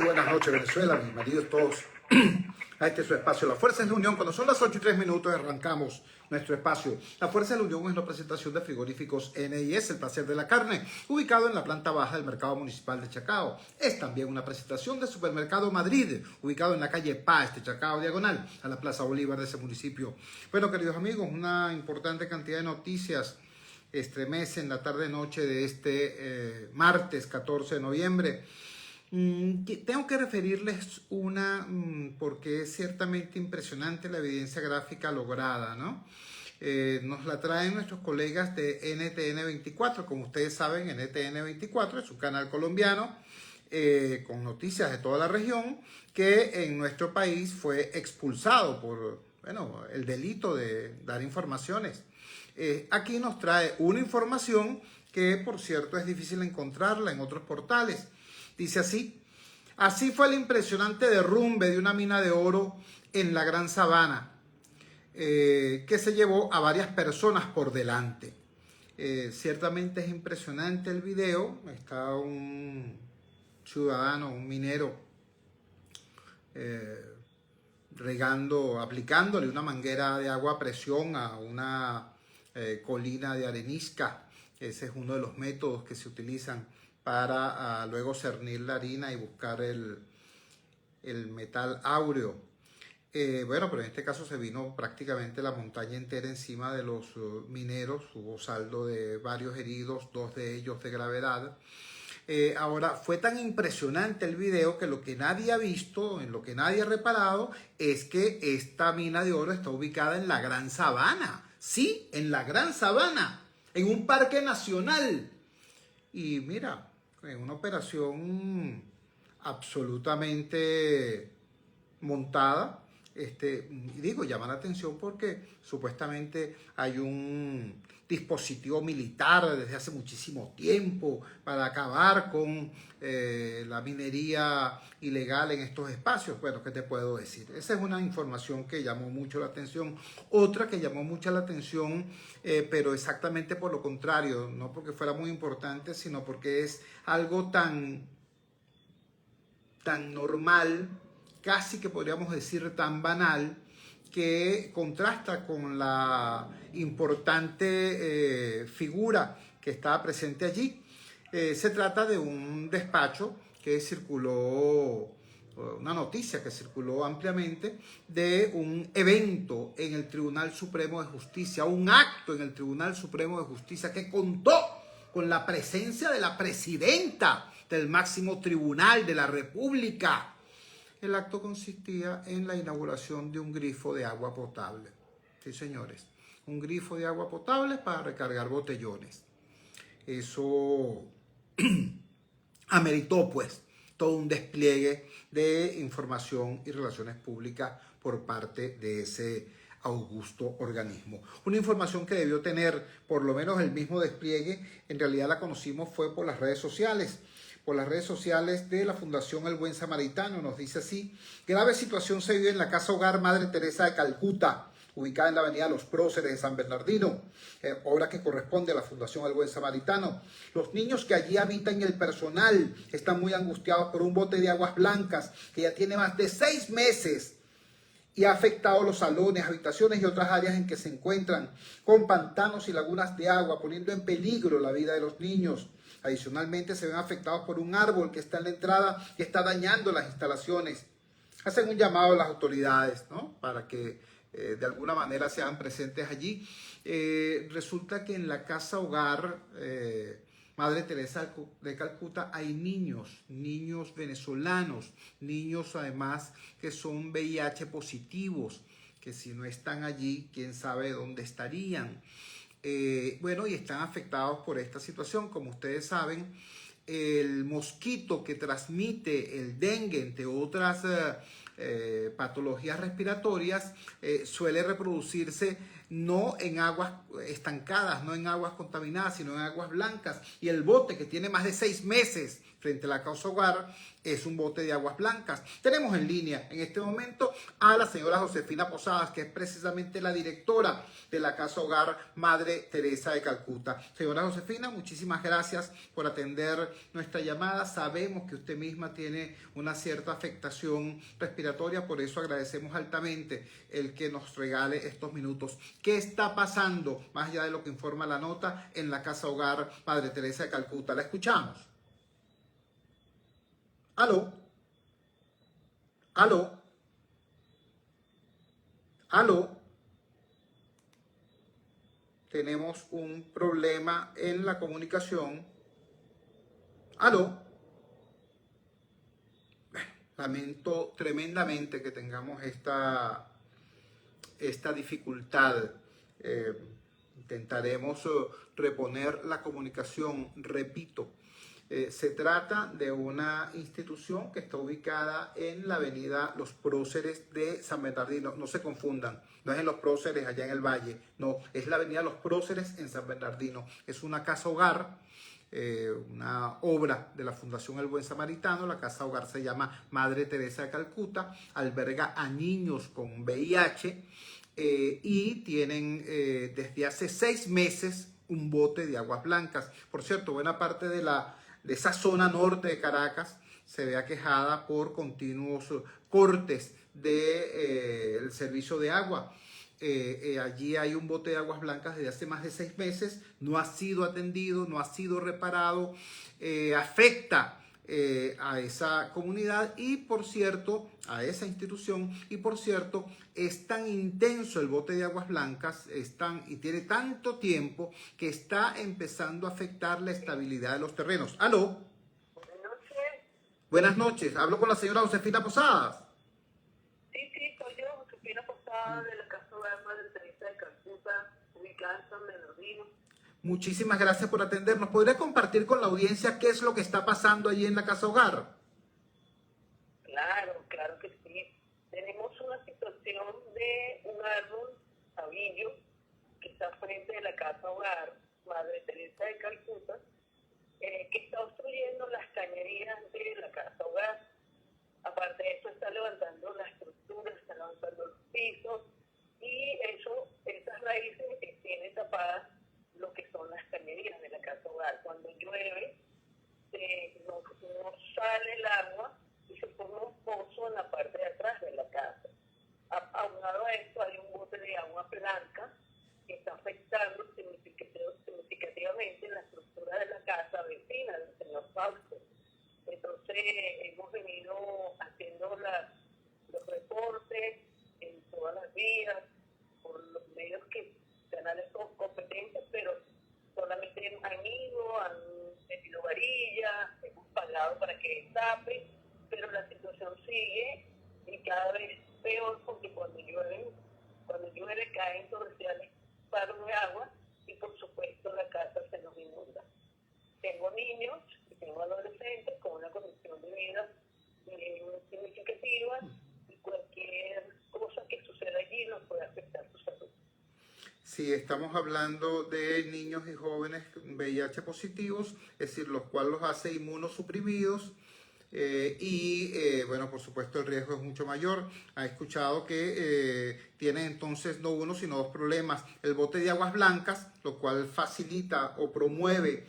buenas noches, Venezuela, bienvenidos todos a este su espacio, La Fuerza es la Unión. Cuando son las 8:03 arrancamos nuestro espacio. La Fuerza de la Unión es una presentación de frigoríficos NIS, el placer de la carne, ubicado en la planta baja del Mercado Municipal de Chacao. Es también una presentación de Supermercado Madrid, ubicado en la calle Paz de Chacao, diagonal a la Plaza Bolívar de ese municipio. Bueno, queridos amigos, una importante cantidad de noticias estremecen la tarde-noche de este martes 14 de noviembre. Tengo que referirles una porque es ciertamente impresionante la evidencia gráfica lograda, ¿no? Nos la traen nuestros colegas de NTN24. Como ustedes saben, NTN24 es un canal colombiano con noticias de toda la región que en nuestro país fue expulsado por, bueno, el delito de dar informaciones. Aquí nos trae una información que, por cierto, es difícil encontrarla en otros portales. Dice así: así fue el impresionante derrumbe de una mina de oro en la Gran Sabana, que se llevó a varias personas por delante. Ciertamente es impresionante el video. Está un ciudadano, un minero, aplicándole una manguera de agua a presión a una colina de arenisca. Ese es uno de los métodos que se utilizan para luego cernir la harina y buscar el metal áureo. Bueno, pero en este caso se vino prácticamente la montaña entera encima de los mineros. Hubo saldo de varios heridos, 2 de ellos de gravedad. Ahora, fue tan impresionante el video que lo que nadie ha visto, en lo que nadie ha reparado, es que esta mina de oro está ubicada en la Gran Sabana. Sí, en la Gran Sabana, en un parque nacional. Y mira, en una operación absolutamente montada, y digo, llama la atención porque supuestamente hay un dispositivo militar desde hace muchísimo tiempo para acabar con la minería ilegal en estos espacios. Bueno, ¿qué te puedo decir? Esa es una información que llamó mucho la atención. Otra que llamó mucho la atención, pero exactamente por lo contrario, no porque fuera muy importante, sino porque es algo tan normal, casi que podríamos decir tan banal, que contrasta con la importante figura que estaba presente allí. Se trata de un despacho que circuló, una noticia que circuló ampliamente, de un evento en el Tribunal Supremo de Justicia, un acto en el Tribunal Supremo de Justicia que contó con la presencia de la presidenta del máximo tribunal de la República. El acto consistía en la inauguración de un grifo de agua potable. Sí, señores, un grifo de agua potable para recargar botellones. Eso ameritó, pues, todo un despliegue de información y relaciones públicas por parte de ese augusto organismo. Una información que debió tener por lo menos el mismo despliegue, en realidad la conocimos fue por las redes sociales. Por las redes sociales de la Fundación El Buen Samaritano. Nos dice así: grave situación se vive en la Casa Hogar Madre Teresa de Calcuta, ubicada en la avenida Los Próceres de San Bernardino, obra que corresponde a la Fundación El Buen Samaritano. Los niños que allí habitan y el personal están muy angustiados por un bote de aguas blancas que ya tiene más de 6 meses y ha afectado los salones, habitaciones y otras áreas en que se encuentran, con pantanos y lagunas de agua, poniendo en peligro la vida de los niños. Adicionalmente, se ven afectados por un árbol que está en la entrada y está dañando las instalaciones. Hacen un llamado a las autoridades, ¿no?, para que de alguna manera se hagan presentes allí. Resulta que en la Casa Hogar Madre Teresa de Calcuta hay niños venezolanos, niños además que son VIH positivos, que si no están allí, quién sabe dónde estarían. Bueno, y están afectados por esta situación. Como ustedes saben, el mosquito que transmite el dengue, entre otras patologías respiratorias, suele reproducirse no en aguas estancadas, no en aguas contaminadas, sino en aguas blancas. Y el bote que tiene más de 6 meses frente a la Casa Hogar es un bote de aguas blancas. Tenemos en línea en este momento a la señora Josefina Posadas, que es precisamente la directora de la Casa Hogar Madre Teresa de Calcuta. Señora Josefina, muchísimas gracias por atender nuestra llamada. Sabemos que usted misma tiene una cierta afectación respiratoria, por eso agradecemos altamente el que nos regale estos minutos. ¿Qué está pasando, más allá de lo que informa la nota, en la Casa Hogar Madre Teresa de Calcuta? La escuchamos. Aló, aló, aló. Tenemos un problema en la comunicación. Aló. Lamento tremendamente que tengamos esta dificultad. Intentaremos reponer la comunicación. Repito, se trata de una institución que está ubicada en la avenida Los Próceres de San Bernardino. No se confundan, no es en Los Próceres allá en el Valle, no, es la avenida Los Próceres en San Bernardino. Es una casa hogar, una obra de la Fundación El Buen Samaritano. La Casa Hogar se llama Madre Teresa de Calcuta, alberga a niños con VIH y tienen desde hace 6 meses un bote de aguas blancas. Por cierto, buena parte de esa zona norte de Caracas se ve aquejada por continuos cortes del servicio de agua. Allí hay un bote de aguas blancas desde hace más de 6 meses, no ha sido atendido, no ha sido reparado, afecta a esa comunidad y por cierto, a esa institución, y por cierto, es tan intenso el bote de aguas blancas, y tiene tanto tiempo que está empezando a afectar la estabilidad de los terrenos. ¿Aló? Buenas noches. Buenas noches, hablo con la señora Josefina Posadas. Sí, soy yo, Josefina Posada de la Casa Hogar Madre Teresa de Calcuta, ubicada en San Bernardino. Muchísimas gracias por atendernos. ¿Podría compartir con la audiencia qué es lo que está pasando allí en la Casa Hogar? Claro que sí. Tenemos una situación de un árbol sabillo que está frente de la Casa Hogar Madre Teresa de Calcuta, que está obstruyendo las cañerías de la Casa Hogar. Aparte de eso, está levantando la estructura, está levantando los pisos y esas raíces tienen tapadas lo que son las cañerías de la Casa Hogar. Cuando llueve, no sale el agua y se forma un pozo en la parte de atrás de la casa. Aunado a esto, hay un bote de agua blanca que está afectando significativamente la estructura de la casa vecina del señor Fausto. Entonces, hemos venido haciendo los reportes en todas las vías, por los medios canales competentes, pero solamente han ido, han metido varillas, hemos pagado para que tape, pero la situación sigue y cada vez peor porque cuando llueve caen torrenciales paros de agua y por supuesto la casa se nos inunda. Tengo niños y tengo adolescentes con una condición de vida significativa y cualquier cosa que suceda allí nos puede afectar su salud. Sí, estamos hablando de niños y jóvenes VIH positivos, es decir, los cuales los hace inmunosuprimidos bueno, por supuesto el riesgo es mucho mayor. Ha escuchado que tienen entonces no uno sino 2 problemas. El bote de aguas blancas, lo cual facilita o promueve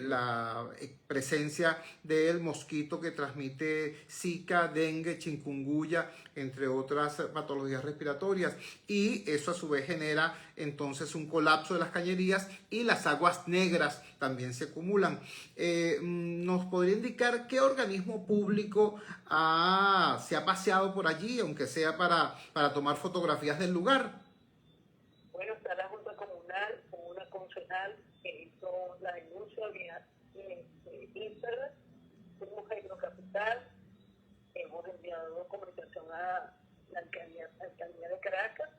la presencia del mosquito que transmite Zika, dengue, chikungunya, entre otras patologías respiratorias, y eso a su vez genera entonces un colapso de las cañerías y las aguas negras también se acumulan. ¿Nos podría indicar qué organismo público se ha paseado por allí, aunque sea para tomar fotografías del lugar? Bueno, está la Junta Comunal con una concejal que hizo la denuncia vía Instagram, fuimos a Hidrocapital, hemos enviado comunicación a la alcaldía de Caracas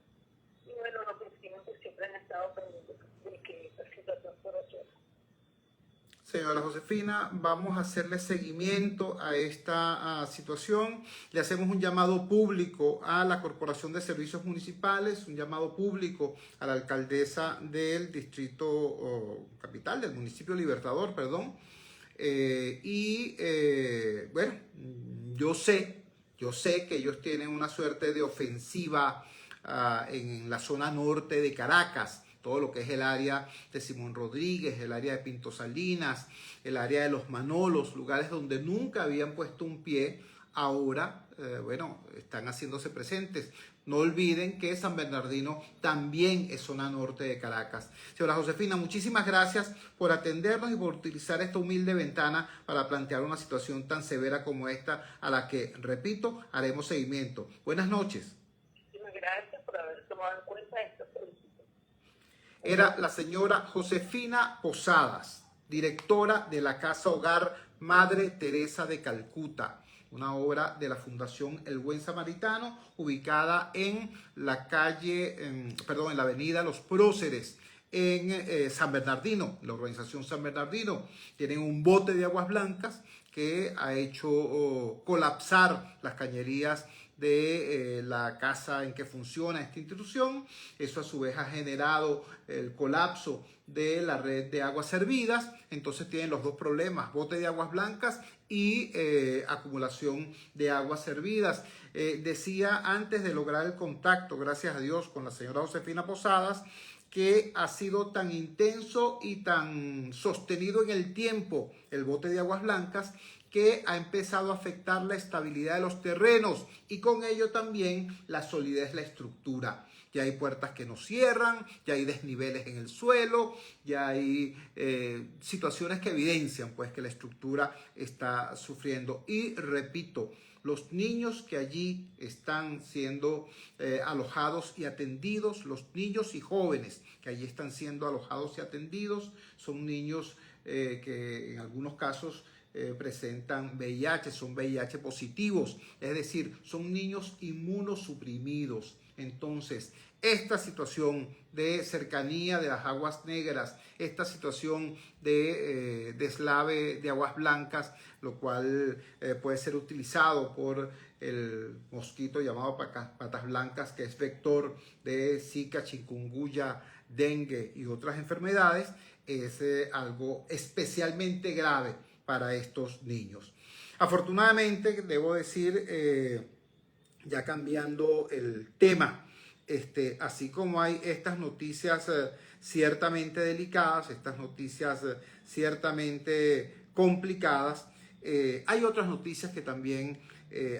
y bueno, los vecinos que siempre han estado pendientes de que esta situación fuera resuelta. señora Josefina, vamos a hacerle seguimiento a esta situación. Le hacemos un llamado público a la Corporación de Servicios Municipales, un llamado público a la alcaldesa del distrito capital, del municipio Libertador, perdón. Bueno, yo sé que ellos tienen una suerte de ofensiva en la zona norte de Caracas, todo lo que es el área de Simón Rodríguez, el área de Pinto Salinas, el área de Los Manolos, lugares donde nunca habían puesto un pie, ahora, bueno, están haciéndose presentes. No olviden que San Bernardino también es zona norte de Caracas. Señora Josefina, muchísimas gracias por atendernos y por utilizar esta humilde ventana para plantear una situación tan severa como esta, a la que, repito, haremos seguimiento. Buenas noches. Muchísimas gracias por haber tomado en cuenta esta solicitud. Era la señora Josefina Posadas, directora de la Casa Hogar Madre Teresa de Calcuta, una obra de la Fundación El Buen Samaritano, ubicada en la en la avenida Los Próceres, en San Bernardino, la organización San Bernardino. Tienen un bote de aguas blancas que ha hecho colapsar las cañerías de la casa en que funciona esta institución. Eso a su vez ha generado el colapso de la red de aguas servidas. Entonces tienen los dos problemas: bote de aguas blancas y acumulación de aguas servidas. Decía antes de lograr el contacto, gracias a Dios, con la señora Josefina Posadas, que ha sido tan intenso y tan sostenido en el tiempo el bote de aguas blancas, que ha empezado a afectar la estabilidad de los terrenos y con ello también la solidez de la estructura. Ya hay puertas que no cierran, ya hay desniveles en el suelo, ya hay situaciones que evidencian pues que la estructura está sufriendo. Y repito, los niños que allí están siendo alojados y atendidos, los niños y jóvenes que allí están siendo alojados y atendidos, son niños que en algunos casos presentan VIH, son VIH positivos, es decir, son niños inmunosuprimidos. Entonces, esta situación de cercanía de las aguas negras, esta situación de deslave de aguas blancas, lo cual puede ser utilizado por el mosquito llamado patas blancas, que es vector de Zika, chikungunya, dengue y otras enfermedades, es algo especialmente grave para estos niños. Afortunadamente, debo decir, ya cambiando el tema, así como hay estas noticias ciertamente delicadas, estas noticias ciertamente complicadas, hay otras noticias que también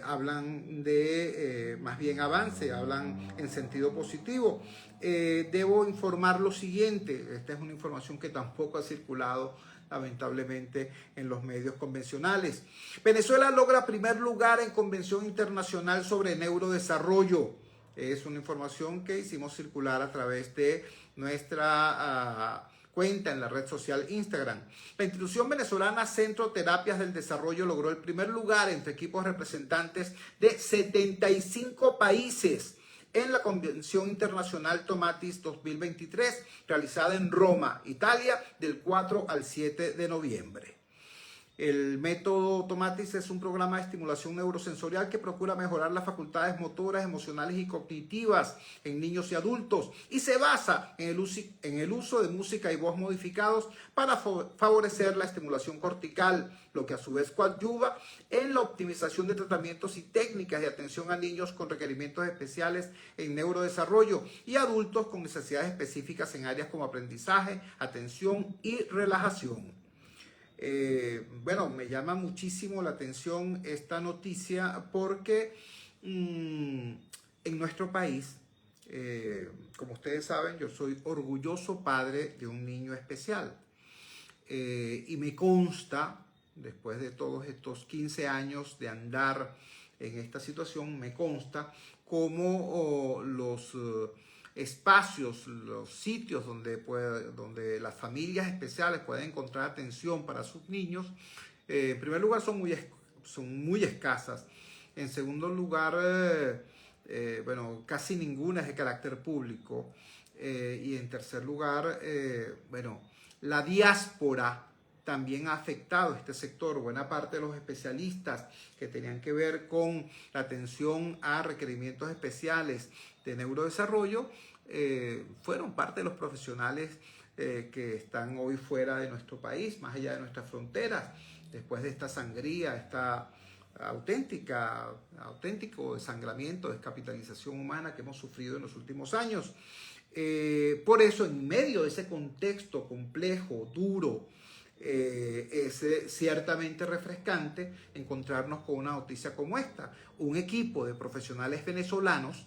hablan de más bien avance, hablan en sentido positivo. Debo informar lo siguiente: esta es una información que tampoco ha circulado lamentablemente en los medios convencionales. Venezuela logra primer lugar en Convención Internacional sobre Neurodesarrollo. Es una información que hicimos circular a través de nuestra cuenta en la red social Instagram. La institución venezolana Centro Terapias del Desarrollo logró el primer lugar entre equipos representantes de 75 países en la Convención Internacional Tomatis 2023, realizada en Roma, Italia, del 4 al 7 de noviembre. El método Tomatis es un programa de estimulación neurosensorial que procura mejorar las facultades motoras, emocionales y cognitivas en niños y adultos, y se basa en el uso de música y voz modificados para favorecer la estimulación cortical, lo que a su vez coadyuva en la optimización de tratamientos y técnicas de atención a niños con requerimientos especiales en neurodesarrollo y adultos con necesidades específicas en áreas como aprendizaje, atención y relajación. Bueno, me llama muchísimo la atención esta noticia porque en nuestro país, como ustedes saben, yo soy orgulloso padre de un niño especial. Y me consta, después de todos estos 15 años de andar en esta situación, me consta cómo los espacios, los sitios donde las familias especiales pueden encontrar atención para sus niños, en primer lugar son muy escasas. En segundo lugar, bueno, casi ninguna es de carácter público. Y en tercer lugar, bueno, la diáspora también ha afectado este sector. Buena parte de los especialistas que tenían que ver con la atención a requerimientos especiales de neurodesarrollo fueron parte de los profesionales que están hoy fuera de nuestro país, más allá de nuestras fronteras, después de esta sangría, esta auténtico desangramiento, descapitalización humana que hemos sufrido en los últimos años. Por eso, en medio de ese contexto complejo, duro, es ciertamente refrescante encontrarnos con una noticia como esta. Un equipo de profesionales venezolanos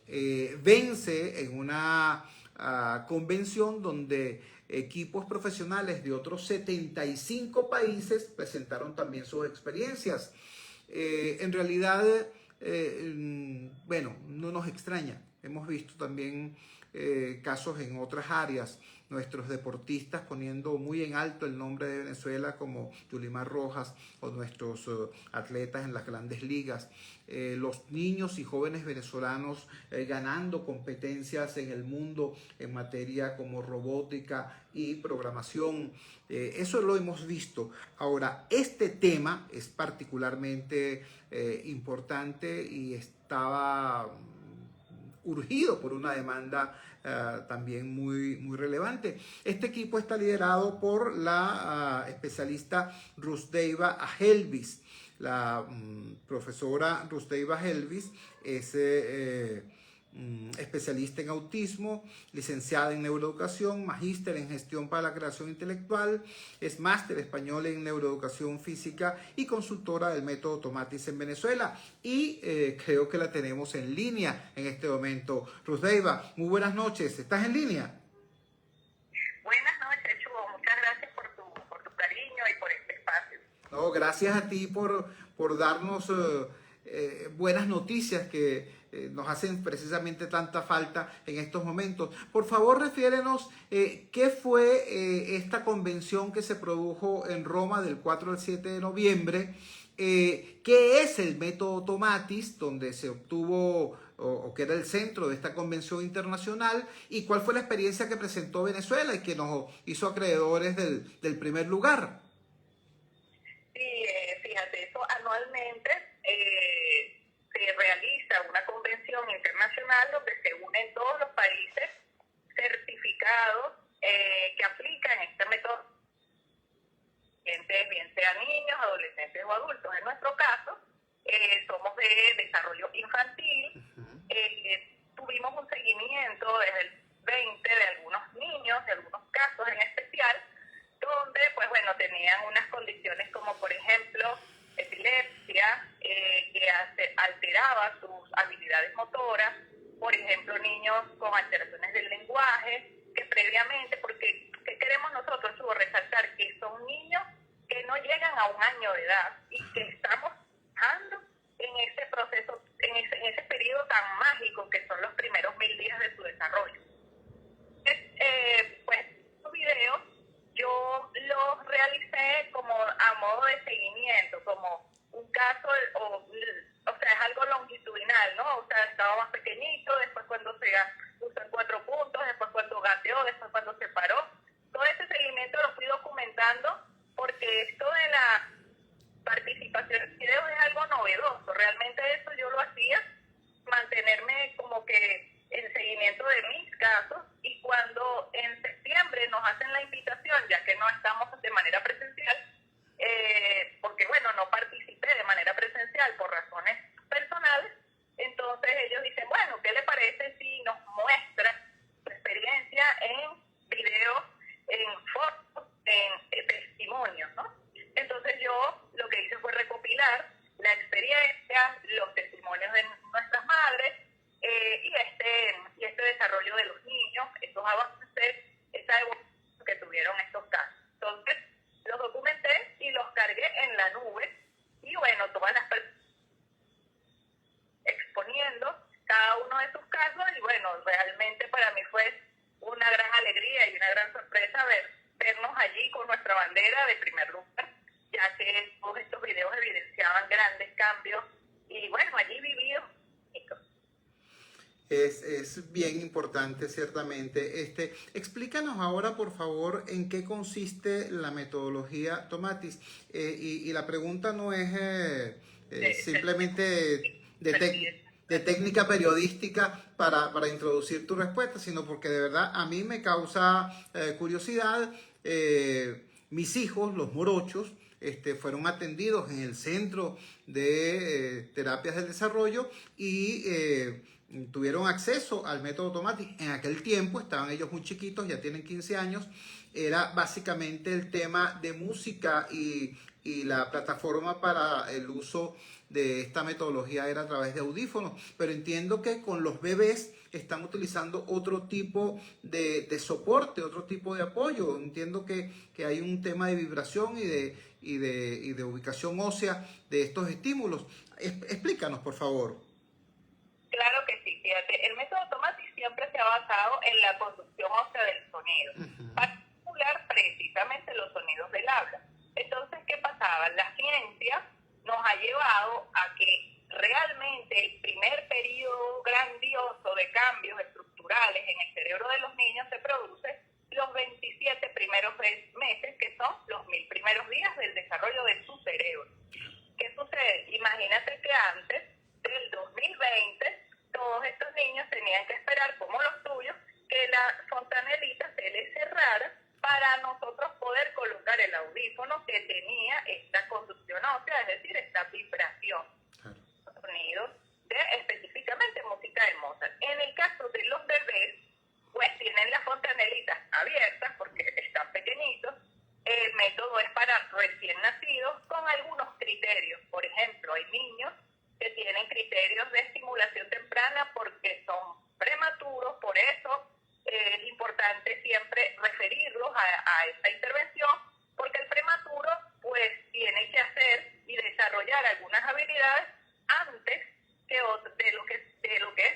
vence en una convención donde equipos profesionales de otros 75 países presentaron también sus experiencias. En realidad, bueno, no nos extraña. Hemos visto también casos en otras áreas, nuestros deportistas poniendo muy en alto el nombre de Venezuela como Yulimar Rojas o nuestros atletas en las grandes ligas, los niños y jóvenes venezolanos ganando competencias en el mundo en materia como robótica y programación. Eso lo hemos visto. Ahora, este tema es particularmente importante y estaba urgido por una demanda también muy relevante. Este equipo está liderado por la especialista Rusdeiva Ahelvis. La profesora Rusdeiva Ahelvis es especialista en autismo, licenciada en neuroeducación, magíster en gestión para la creación intelectual, es máster español en neuroeducación física y consultora del método Tomatis en Venezuela. Y creo que la tenemos en línea en este momento. Rusdeiva, muy buenas noches. ¿Estás en línea? Buenas noches, Chugo. Muchas gracias por tu cariño y por este espacio. No, gracias a ti por darnos buenas noticias que nos hacen precisamente tanta falta en estos momentos. Por favor, refiérenos qué fue esta convención que se produjo en Roma del 4 al 7 de noviembre, qué es el método Tomatis, donde se obtuvo o que era el centro de esta convención internacional, y cuál fue la experiencia que presentó Venezuela y que nos hizo acreedores del primer lugar. Sí, fíjate, eso anualmente se realiza una convención internacional donde se unen todos los países certificados que aplican este método, bien sean niños, adolescentes o adultos. En nuestro caso, somos de desarrollo infantil. Tuvimos un seguimiento desde el 20 de algunos niños, de algunos casos en especial, donde, pues bueno, tenían unas condiciones como, por ejemplo, epilepsia, que alteraba sus habilidades motoras, por ejemplo, niños con alteraciones del lenguaje, que previamente, porque ¿qué queremos nosotros? Resaltar que son niños que no llegan a un año de edad y que estamos trabajando en ese proceso, en ese periodo tan mágico que son los primeros 1000 días de su desarrollo. Pues, estos videos yo los realicé como a modo de seguimiento, como un caso, o sea, es algo longitudinal, ¿no? O sea, estaba más pequeñito, después cuando se usó en 4 puntos, después cuando gateó, después cuando se paró. Todo ese seguimiento lo fui documentando porque esto de la participación en videos es algo novedoso. Realmente eso yo lo hacía, mantenerme como que en seguimiento de mis casos, y cuando en septiembre nos hacen la invitación, ya que no estamos de manera presencial, porque bueno, no participé de manera presencial por razones personales, entonces ellos dicen, bueno, ¿qué le parece si nos muestra su experiencia en videos, en fotos, en testimonios, ¿no? Entonces yo lo que hice fue recopilar la experiencia, los testimonios de nuestras madres, y este desarrollo de los niños, estos avances, esa evolución que tuvieron estos casos. Entonces, los documenté y los cargué en la nube, y bueno, todas las personas exponiendo cada uno de sus casos, y bueno, realmente para mí fue una gran alegría y una gran sorpresa vernos allí con nuestra bandera de primer lugar, ya que todos estos videos evidenciaban grandes cambios, y bueno, allí vivido. Es bien importante, ciertamente. Explícanos ahora, por favor, en qué consiste la metodología Tomatis. Y la pregunta no es simplemente de técnica periodística para introducir tu respuesta, sino porque de verdad a mí me causa curiosidad. Mis hijos, los morochos, fueron atendidos en el Centro de Terapias del Desarrollo y tuvieron acceso al método Tomatis. En aquel tiempo estaban ellos muy chiquitos, ya tienen 15 años. Era básicamente el tema de música y la plataforma para el uso de esta metodología era a través de audífonos. Pero entiendo que con los bebés están utilizando otro tipo de soporte, otro tipo de apoyo. Entiendo que hay un tema de vibración y de ubicación ósea de estos estímulos. Explícanos, por favor. Claro que sí, fíjate, el método Tomatis siempre se ha basado en la conducción ósea del sonido, para simular precisamente los sonidos del habla. Entonces, ¿qué pasaba? La ciencia nos ha llevado a que realmente el primer periodo grandioso de cambios estructurales en el cerebro de los niños se produce los 27 primeros meses, que son los 1000 primeros días del desarrollo de su cerebro. ¿Qué sucede? Imagínate que antes del 2020, todos estos niños tenían que esperar, como los tuyos, que la fontanelita se les cerrara para nosotros poder colocar el audífono que tenía esta conducción ósea, es decir, esta vibración. Sonidos de específicamente música de Mozart. En el caso de los bebés, pues tienen las fontanelitas abiertas porque están pequeñitos. El método es para recién nacidos con algunos criterios. Por ejemplo, hay niños que tienen criterios de estimulación temprana porque son prematuros, por eso es importante siempre referirlos a esta intervención, porque el prematuro pues tiene que hacer y desarrollar algunas habilidades antes de lo que es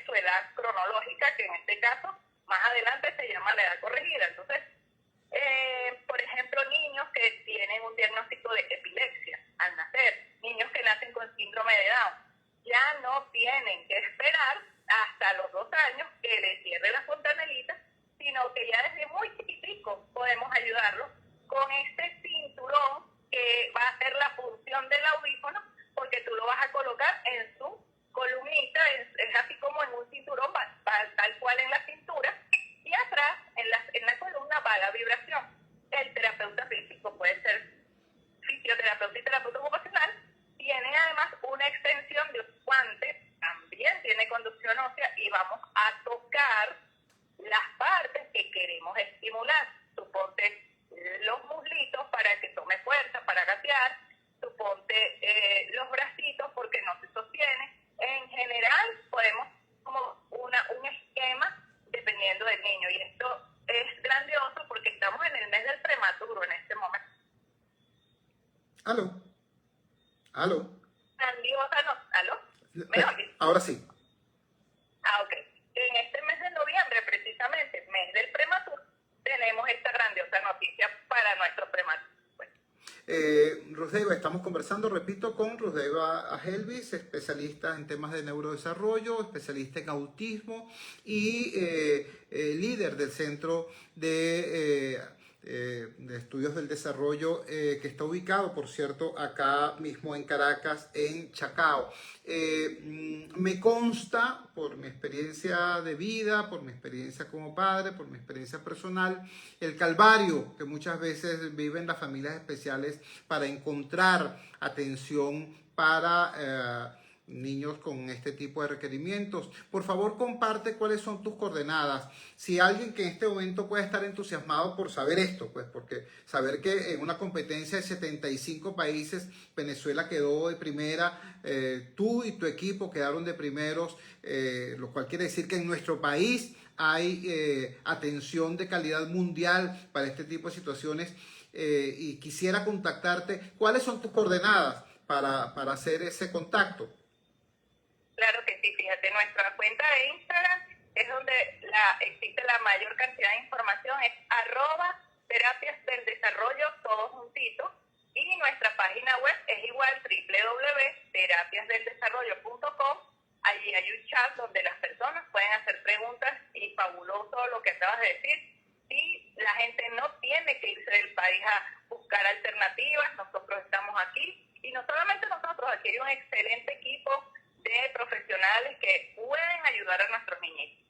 su edad cronológica, que en este caso más adelante se llama la edad corregida. Entonces, por ejemplo, niños que tienen un diagnóstico de epilepsia al nacer, niños que nacen con síndrome de Down, ya no tienen que esperar hasta los 2 años que les cierre la fontanelita, sino que ya desde muy chiquitico podemos ayudarlos con este cinturón que va a hacer la función del audífono, porque tú lo vas a colocar en su columnita, es así como en un cinturón, va tal cual en la cintura, y atrás, en la columna, va la vibración. El terapeuta físico, puede ser fisioterapeuta y terapeuta ocupacional, tiene además una extensión de un guante, también tiene conducción ósea, y vamos a tocar las partes que queremos estimular. Suponte los muslitos para que tome fuerza, para gatear, suponte los bracitos porque no se sostiene. En general podemos como un esquema dependiendo del niño, y esto es grandioso porque estamos en el mes del prematuro en este momento. ¿Aló? Grandiosa, no, ¿aló? ¿Me oyes? Ahora sí. Ok. En este mes de noviembre, precisamente, mes del prematuro, tenemos esta grandiosa noticia para nuestros prematuros. Rusdeiva, estamos conversando, repito, con Rusdeiva Ajelvis, especialista en temas de neurodesarrollo, especialista en autismo y líder del Centro de Estudios del Desarrollo, que está ubicado, por cierto, acá mismo en Caracas, en Chacao. Me consta, por mi experiencia de vida, por mi experiencia como padre, por mi experiencia personal, el calvario que muchas veces viven las familias especiales para encontrar atención para niños con este tipo de requerimientos. Por favor, comparte cuáles son tus coordenadas. Si alguien que en este momento puede estar entusiasmado por saber esto, pues porque saber que en una competencia de 75 países, Venezuela quedó de primera, tú y tu equipo quedaron de primeros, lo cual quiere decir que en nuestro país hay atención de calidad mundial para este tipo de situaciones, y quisiera contactarte. ¿Cuáles son tus coordenadas para hacer ese contacto? Claro que sí, fíjate, nuestra cuenta de Instagram es donde existe la mayor cantidad de información, es @terapias del desarrollo, todo juntito, y nuestra página web es igual, www.terapiasdeldesarrollo.com. Allí hay un chat donde las personas pueden hacer país a buscar alternativas. Nosotros estamos aquí, y no solamente nosotros, aquí hay un excelente equipo de profesionales que pueden ayudar a nuestros niñitos.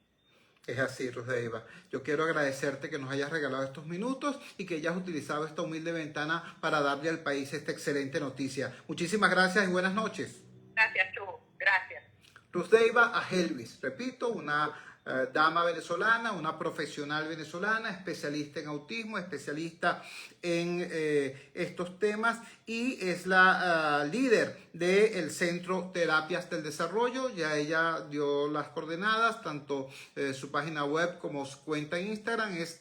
Es así, Rosdeiva. Yo quiero agradecerte que nos hayas regalado estos minutos y que hayas utilizado esta humilde ventana para darle al país esta excelente noticia. Muchísimas gracias y buenas noches. Gracias, Chu. Gracias. Rosdeiva Ajelvis, repito, una dama venezolana, una profesional venezolana, especialista en autismo, especialista en estos temas, y es la líder del Centro Terapias del Desarrollo. Ya ella dio las coordenadas, tanto su página web como su cuenta en Instagram es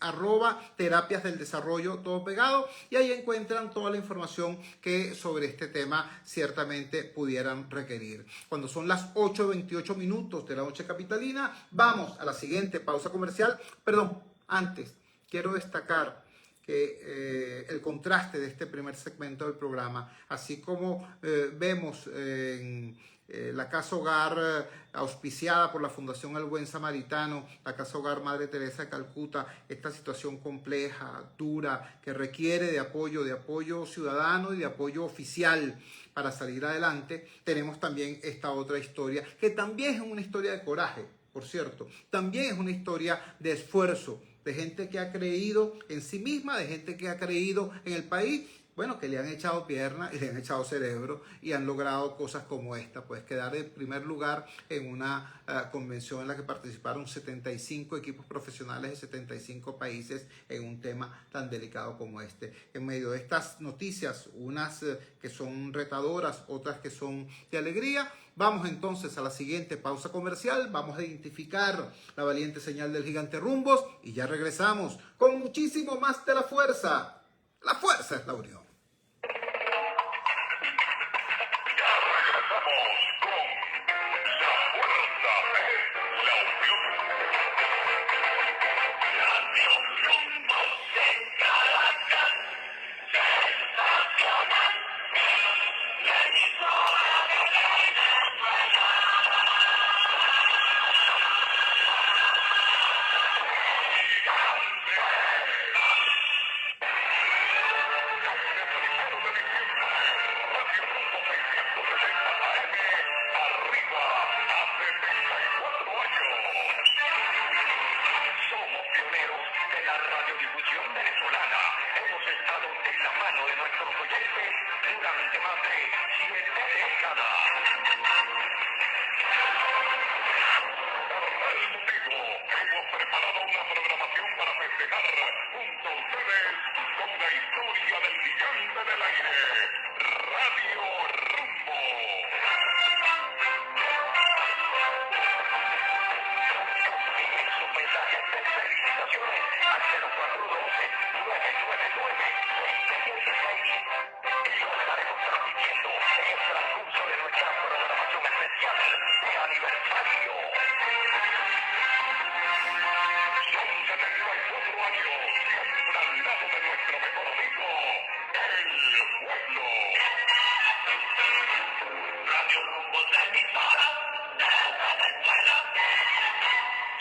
@terapias del desarrollo, todo pegado, y ahí encuentran toda la información que sobre este tema ciertamente pudieran requerir. Cuando son las 8:28 minutos de la noche capitalina, vamos a la siguiente pausa comercial. Perdón, antes quiero destacar que el contraste de este primer segmento del programa, así como vemos en la Casa Hogar auspiciada por la Fundación El Buen Samaritano, la Casa Hogar Madre Teresa de Calcuta, esta situación compleja, dura, que requiere de apoyo ciudadano y de apoyo oficial para salir adelante. Tenemos también esta otra historia, que también es una historia de coraje, por cierto, también es una historia de esfuerzo, de gente que ha creído en sí misma, de gente que ha creído en el país, bueno, que le han echado pierna y le han echado cerebro y han logrado cosas como esta, pues quedar en primer lugar en una convención en la que participaron 75 equipos profesionales de 75 países en un tema tan delicado como este. En medio de estas noticias, unas que son retadoras, otras que son de alegría, vamos entonces a la siguiente pausa comercial, vamos a identificar la valiente señal del gigante Rumbos y ya regresamos con muchísimo más de la fuerza. La fuerza es la unión.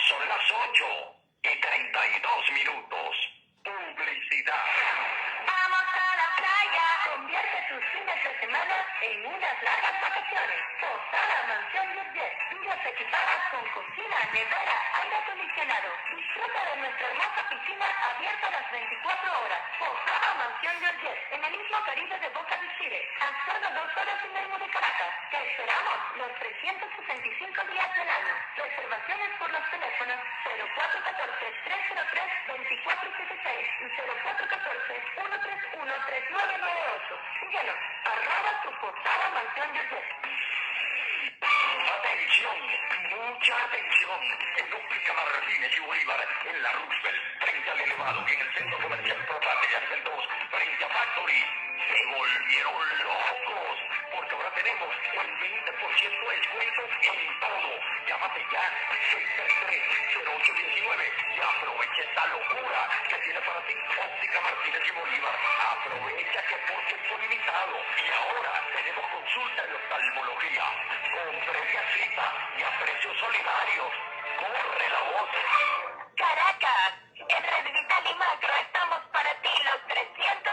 Son las 8:32. Publicidad. Vamos a la playa. Convierte tus fines de semana en unas largas vacaciones. Posada Mansión Yurjet. Villas equipadas con cocina, nevera, aire acondicionado. Disfruta de nuestra hermosa piscina abierta las 24 horas. Posada Mansión Yurjet. En el mismo Caribe de Boca de Chile. A solo 2 horas y media de Caracas. Te esperamos los 365 días del año. Reservaciones por los teléfonos 0414-303-2476 y 0414-131-3998. Síguenos, @tu Posada Mansión Yurjet. Atención, mucha atención. En Óptica Martínez y Bolívar, en la Roosevelt, frente al elevado y en el centro comercial Propatria del 2, frente a Factory, se volvieron locos, porque ahora tenemos el 20% de descuento en todo. Llámate ya, 633-0819 y aprovecha esta locura que tiene para ti Óptica Martínez y Bolívar. Aprovecha que por tiempo limitado. Y ahora tenemos consulta en oftalmología, con previa cita y a precios solidarios. ¡Corre la voz! Caracas, en Red Vital y Macro estamos para ti los 300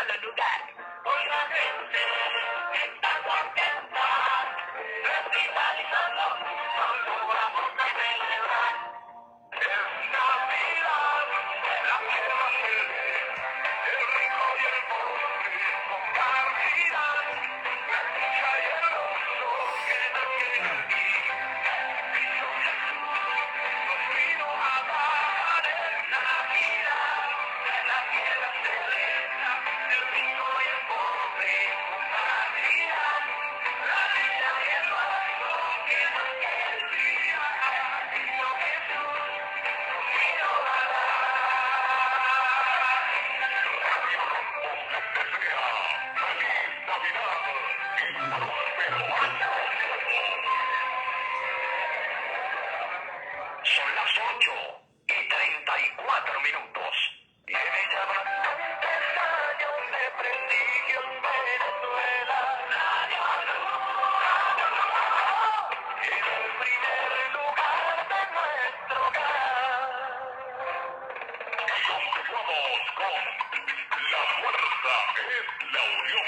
solo lugar. Oiga, gente, está contenta, revitalizando, solo vamos a celebrar. Es Navidad, la tierra se ve, el rico y el pobre compartirán, la dicha y el gozo que nos quiere vivir. Cristo Jesús nos vino a dar en Navidad, la tierra se celebra, el rico y el pobre compartirán, la dicha y el gozo que nos quiere vivir. Cristo Jesús nos vino a dar. Son las 8:34. Tiene ya bastantes años de prestigio en Venezuela. Radio es el primer lugar de nuestro hogar. Continuamos con La Fuerza es la Unión.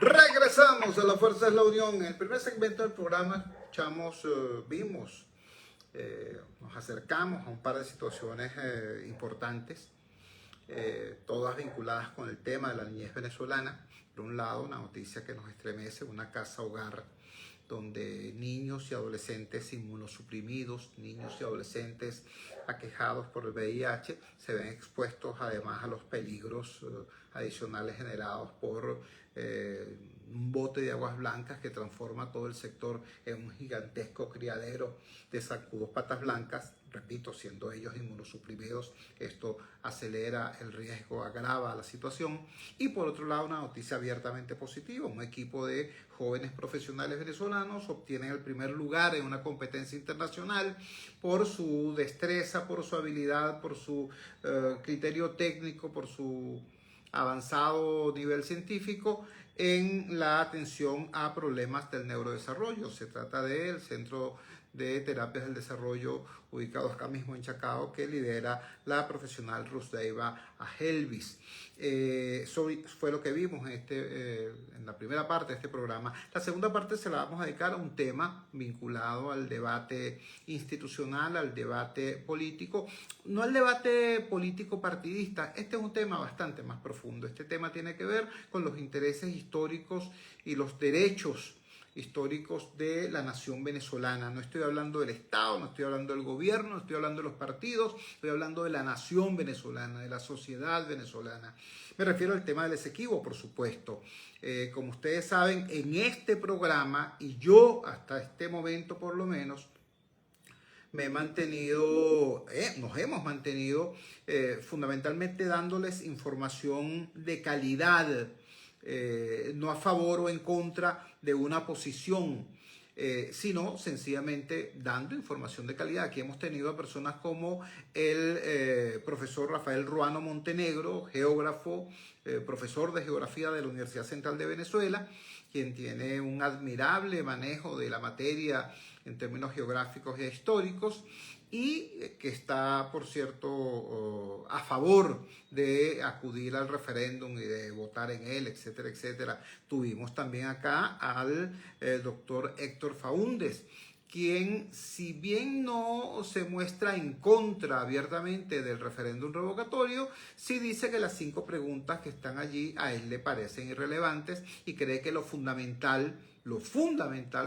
Regresamos a La Fuerza es la Unión. En el primer segmento del programa nos acercamos a un par de situaciones importantes, todas vinculadas con el tema de la niñez venezolana. Por un lado, una noticia que nos estremece, una casa hogar donde niños y adolescentes inmunosuprimidos, niños y adolescentes aquejados por el VIH, se ven expuestos además a los peligros adicionales generados por un bote de aguas blancas que transforma todo el sector en un gigantesco criadero de zancudos patas blancas. Repito, siendo ellos inmunosuprimidos, esto acelera el riesgo, agrava la situación. Y por otro lado, una noticia abiertamente positiva: un equipo de jóvenes profesionales venezolanos obtienen el primer lugar en una competencia internacional por su destreza, por su habilidad, por su criterio técnico, por su avanzado nivel científico en la atención a problemas del neurodesarrollo. Se trata del Centro de Terapias del Desarrollo, ubicado acá mismo en Chacao, que lidera la profesional Rusdeiva Ajelvis. Eso fue lo que vimos en la primera parte de este programa. La segunda parte se la vamos a dedicar a un tema vinculado al debate institucional, al debate político, no al debate político partidista. Este es un tema bastante más profundo. Este tema tiene que ver con los intereses históricos y los derechos históricos de la nación venezolana. No estoy hablando del Estado, no estoy hablando del gobierno, no estoy hablando de los partidos, estoy hablando de la nación venezolana, de la sociedad venezolana. Me refiero al tema del Esequibo, por supuesto. Como ustedes saben, en este programa, y yo hasta este momento por lo menos, nos hemos mantenido fundamentalmente dándoles información de calidad, no a favor o en contra de una posición, sino sencillamente dando información de calidad. Aquí hemos tenido a personas como el profesor Rafael Ruano Montenegro, geógrafo, profesor de geografía de la Universidad Central de Venezuela, quien tiene un admirable manejo de la materia en términos geográficos e históricos, y que está, por cierto, a favor de acudir al referéndum y de votar en él, etcétera, etcétera. Tuvimos también acá al doctor Héctor Faúndez, quien, si bien no se muestra en contra abiertamente del referéndum revocatorio, sí dice que las 5 preguntas que están allí a él le parecen irrelevantes y cree que lo fundamental,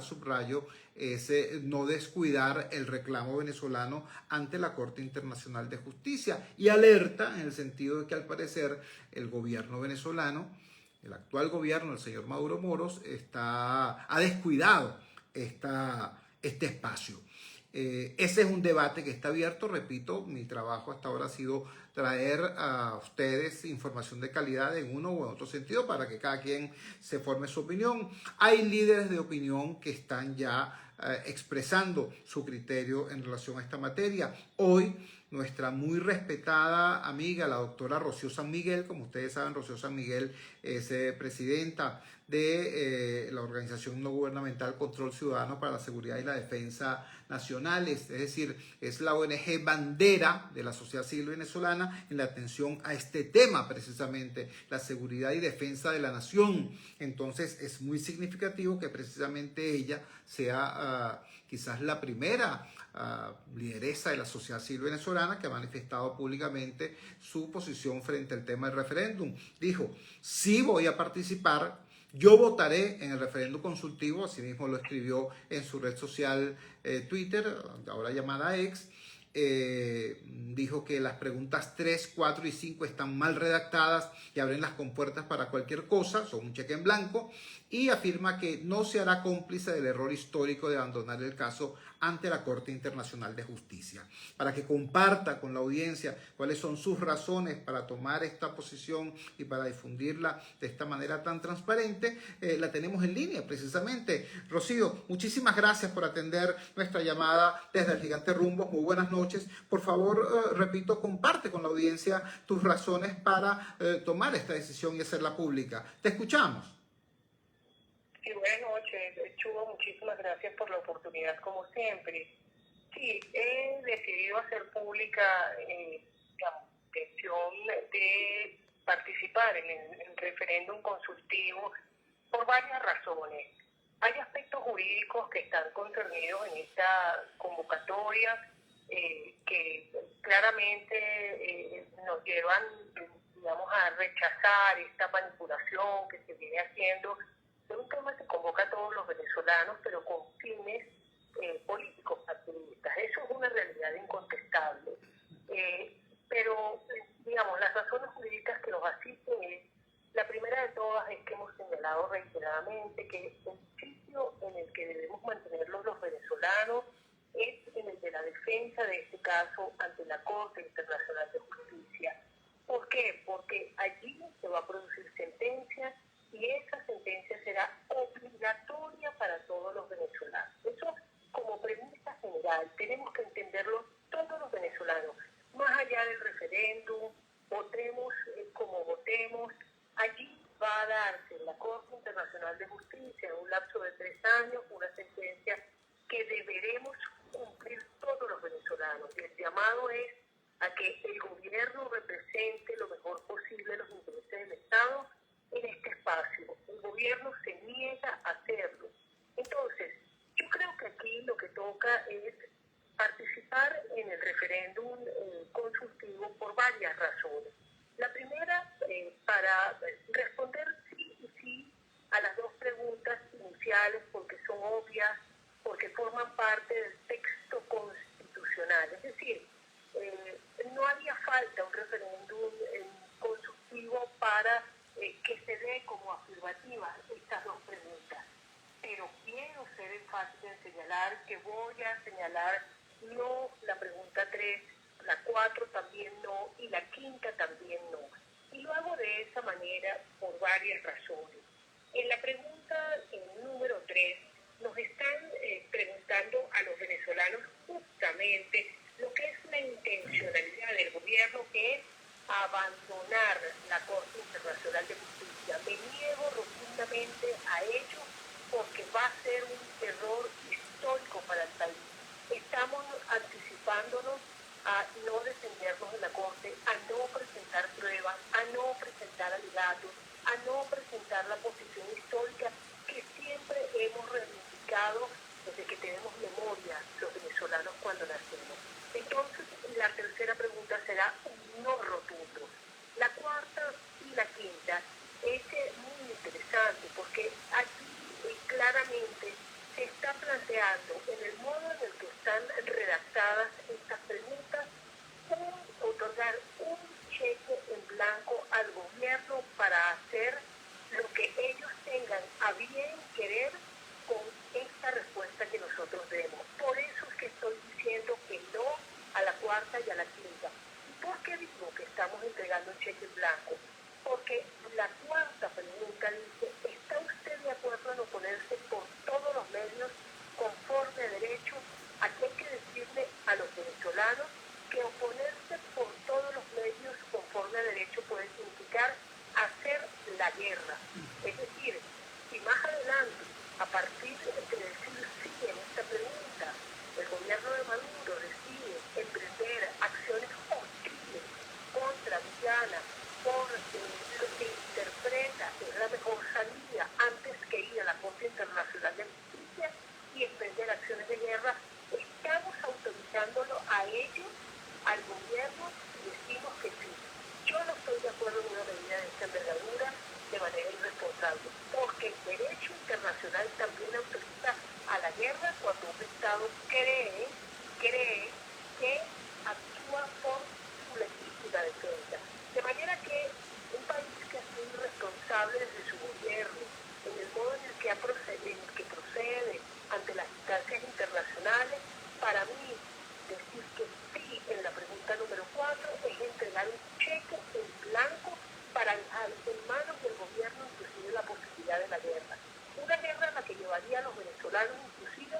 subrayo, es no descuidar el reclamo venezolano ante la Corte Internacional de Justicia, y alerta en el sentido de que al parecer el gobierno venezolano, el actual gobierno del señor Maduro Moros, ha descuidado este espacio. Ese es un debate que está abierto. Repito, mi trabajo hasta ahora ha sido traer a ustedes información de calidad en uno u otro sentido para que cada quien se forme su opinión. Hay líderes de opinión que están ya expresando su criterio en relación a esta materia. Hoy, nuestra muy respetada amiga, la doctora Rocío San Miguel, como ustedes saben, Rocío San Miguel es presidenta de la organización no gubernamental Control Ciudadano para la Seguridad y la Defensa Nacionales, es decir, es la ONG bandera de la sociedad civil venezolana en la atención a este tema precisamente, la seguridad y defensa de la nación. Entonces es muy significativo que precisamente ella sea quizás la primera lideresa de la sociedad civil venezolana que ha manifestado públicamente su posición frente al tema del referéndum. Dijo, sí voy a participar, yo votaré en el referéndum consultivo, así mismo lo escribió en su red social Twitter, ahora llamada X. Dijo que las preguntas 3, 4 y 5 están mal redactadas y abren las compuertas para cualquier cosa, son un cheque en blanco, y afirma que no se hará cómplice del error histórico de abandonar el caso ante la Corte Internacional de Justicia. Para que comparta con la audiencia cuáles son sus razones para tomar esta posición y para difundirla de esta manera tan transparente, la tenemos en línea precisamente. Rocío, muchísimas gracias por atender nuestra llamada desde el Gigante Rumbos. Muy buenas noches. Por favor, repito, comparte con la audiencia tus razones para tomar esta decisión y hacerla pública. Te escuchamos. Sí, buenas noches, Chugo, muchísimas gracias por la oportunidad, como siempre. Sí, he decidido hacer pública la intención de participar en el referéndum consultivo por varias razones. Hay aspectos jurídicos que están concernidos en esta convocatoria que claramente nos llevan, digamos, a rechazar esta manipulación que se viene haciendo de un tema que convoca a todos los venezolanos, pero con fines políticos partidistas. Eso es una realidad incontestable. Pero, digamos, las razones jurídicas que nos asisten es, la primera de todas es que hemos señalado reiteradamente que el sitio en el que debemos mantenerlos los venezolanos es en el de la defensa de este caso ante la Corte Internacional de Justicia. ¿Por qué? Porque allí se va a producir sentencia y esa sentencia será obligatoria para todos los venezolanos. Eso como premisa general, tenemos que entenderlo todos los venezolanos, más allá del referéndum, votemos como votemos, allí va a darse en la Corte Internacional de Justicia en un lapso de 3 años una sentencia que deberemos cumplir todos los venezolanos. Y el llamado es a que el gobierno represente lo mejor posible los intereses del Estado en este espacio. El gobierno se niega a hacerlo. Entonces, yo creo que aquí lo que toca es participar en el referéndum consultivo por varias razones. La primera, para responder sí y sí a las dos preguntas iniciales, porque son obvias, porque forman parte del texto constitucional. Es decir, no haría falta un referéndum consultivo para que se dé como afirmativas estas dos preguntas. Pero quiero ser enfática en señalar que voy a señalar no la pregunta 3, la 4 también no y la quinta también no. Y lo hago de esa manera por varias razones. En la pregunta número 3 nos están preguntando a los venezolanos justamente lo que es la intencionalidad del gobierno, que es abandonar la Corte Internacional de Justicia. Me niego rotundamente a ello porque va a ser un error histórico para el país. Estamos anticipándonos a no defendernos en la Corte, a no presentar pruebas, a no presentar alegatos, a no presentar la posición histórica que siempre hemos reivindicado desde que tenemos memoria los venezolanos cuando nacemos. Entonces, la tercera pregunta será un no rotundo. La cuarta y la quinta es muy interesante porque aquí claramente se está planteando en el modo en el que están redactadas estas preguntas otorgar un cheque en blanco al gobierno para hacer lo que ellos tengan a bien querer con esta respuesta que nosotros demos. Por eso es que estoy diciendo que no a la cuarta y a la quinta. ¿Y por qué digo que estamos entregando un cheque en blanco? Porque la cuarta pregunta dice, ¿está usted de acuerdo en oponerse por todos los medios conforme a derecho? Aquí hay que decirle a los venezolanos que oponerse por todos los medios conforme a derecho puede significar hacer la guerra. Es decir, debatimos y decimos que sí. Yo no estoy de acuerdo en una medida de esta envergadura de manera irresponsable, porque el derecho internacional también autoriza a la guerra cuando un Estado cree que actúa por su legítima defensa. De manera que un país que ha sido irresponsable desde su gobierno, en el modo en el que procede ante las instancias internacionales, para mí decir que sí en la pregunta número 4 es entregar un cheque en blanco para dejar en manos del gobierno inclusive la posibilidad de la guerra. Una guerra a la que llevaría a los venezolanos inclusive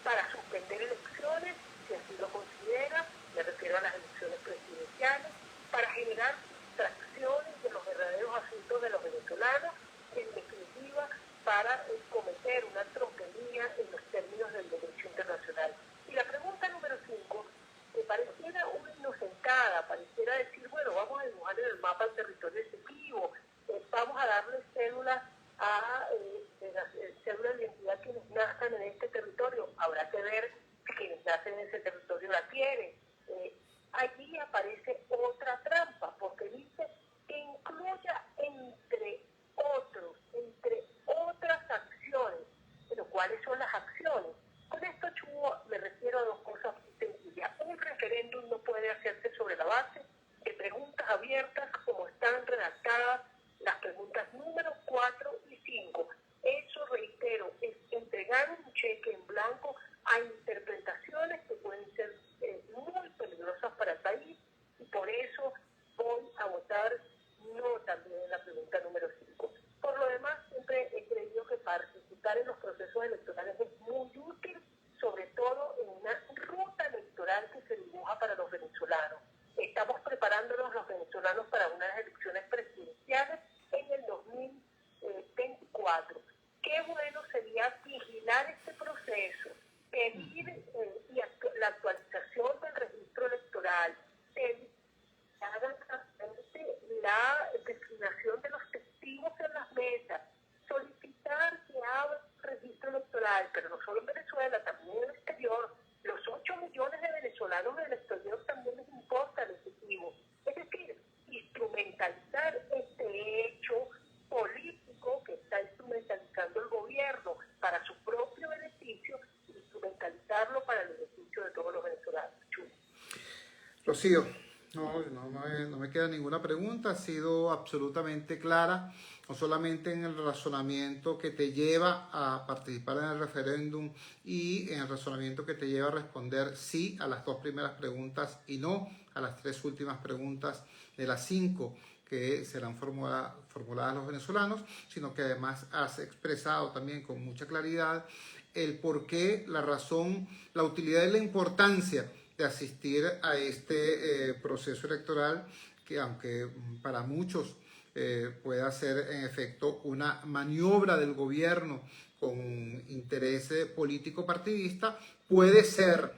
para suspender elecciones, si así lo considera, me refiero a las elecciones presidenciales, para generar distracciones de los verdaderos asuntos de los venezolanos, en definitiva, para cometer una tropelía en los términos del derecho internacional. Y la pregunta número 5, que pareciera una inocentada, pareciera decir, bueno, vamos a dibujar en el mapa el territorio efectivo, vamos a darle cédulas cédula de identidad a quienes nazcan en este territorio. Habrá que ver si quienes nacen en ese territorio la tienen. Allí aparece otra trampa, porque dice que incluya entre otras acciones. Pero ¿cuáles son las acciones? Con esto, Chugo, me refiero a dos cosas sencillas. Un referéndum no puede hacerse sobre la base de preguntas abiertas como están redactadas las preguntas número 4 y 5. Eso, reitero, es entregar un cheque en blanco a interpretaciones que pueden ser muy peligrosas para el país, y por eso voy a votar no también en la pregunta número 5. Por lo demás, siempre he creído que participar en los procesos electorales es muy útil, sobre todo en una ruta electoral que se dibuja para los venezolanos. Estamos preparándonos los venezolanos para unas elecciones presidenciales en el 2024. Qué bueno sería vigilar este proceso, pedir la actualización del registro electoral, pedir que hagan transparente la designación de los testigos en las mesas, solicitar que abra un registro electoral, pero no solo en Venezuela, también en el exterior. Los 8 millones de venezolanos en el exterior también les importa el efectivo. Es decir, instrumentalizar este hecho político que está instrumentalizando el gobierno para su propio beneficio, instrumentalizarlo para el beneficio de todos los venezolanos. Rocío, no me queda ninguna pregunta, ha sido absolutamente clara, no solamente en el razonamiento que te lleva a participar en el referéndum y en el razonamiento que te lleva a responder sí a las 2 primeras preguntas y no a las 3 últimas preguntas de las 5 que serán formuladas a los venezolanos, sino que además has expresado también con mucha claridad el por qué, la razón, la utilidad y la importancia de asistir a este proceso electoral, que aunque para muchos pueda ser en efecto una maniobra del gobierno con interés político partidista, puede ser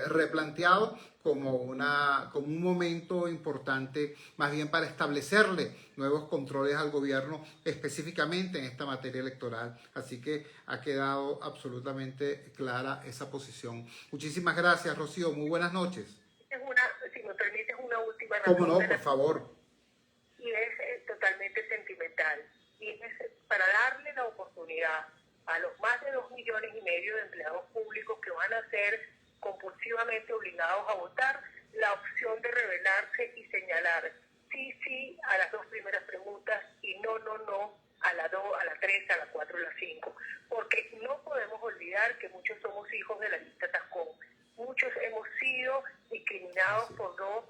replanteado como un momento importante más bien para establecerle nuevos controles al gobierno específicamente en esta materia electoral. Así que ha quedado absolutamente clara esa posición. Muchísimas gracias, Rocío. Muy buenas noches. Si me permites, una última razón. ¿Cómo no? Por favor. Y es totalmente sentimental. Y es para darle la oportunidad a los más de 2,5 millones de empleados públicos que van a ser compulsivamente obligados a votar, la opción de rebelarse y señalar sí a las 2 primeras preguntas y no a la 2, a la 3, a la 4 y a la 5. Porque no podemos olvidar que muchos somos hijos de la lista Tascón. Muchos hemos sido discriminados por no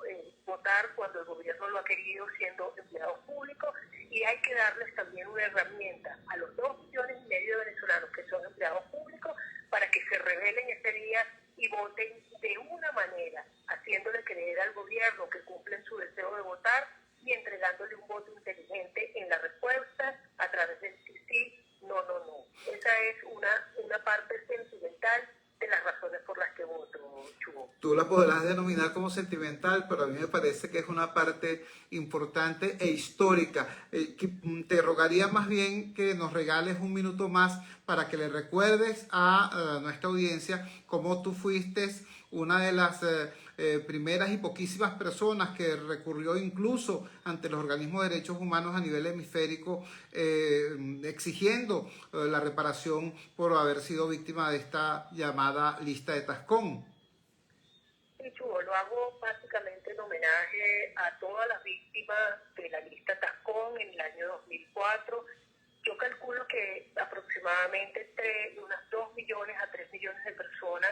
votar cuando el gobierno lo ha querido siendo empleados públicos, y hay que darles también una herramienta a los 2,5 millones de venezolanos que son empleados públicos para que se rebelen ese día y voten de una manera, haciéndole creer al gobierno que cumplen su deseo de votar y entregándole un voto inteligente en la respuesta a través del sí, no. Esa es una parte sentimental de las razones por las que voto, Chugo. Tú la podrás denominar como sentimental, pero a mí me parece que es una parte importante e histórica. Te rogaría más bien que nos regales un minuto más para que le recuerdes a nuestra audiencia cómo tú fuiste una de las primeras y poquísimas personas que recurrió incluso ante los organismos de derechos humanos a nivel hemisférico exigiendo la reparación por haber sido víctima de esta llamada lista de Tascón. Sí, Chugo, lo hago básicamente en homenaje a todas las víctimas de la lista Tascón en el año 2004. Yo calculo que aproximadamente entre unas 2 millones a 3 millones de personas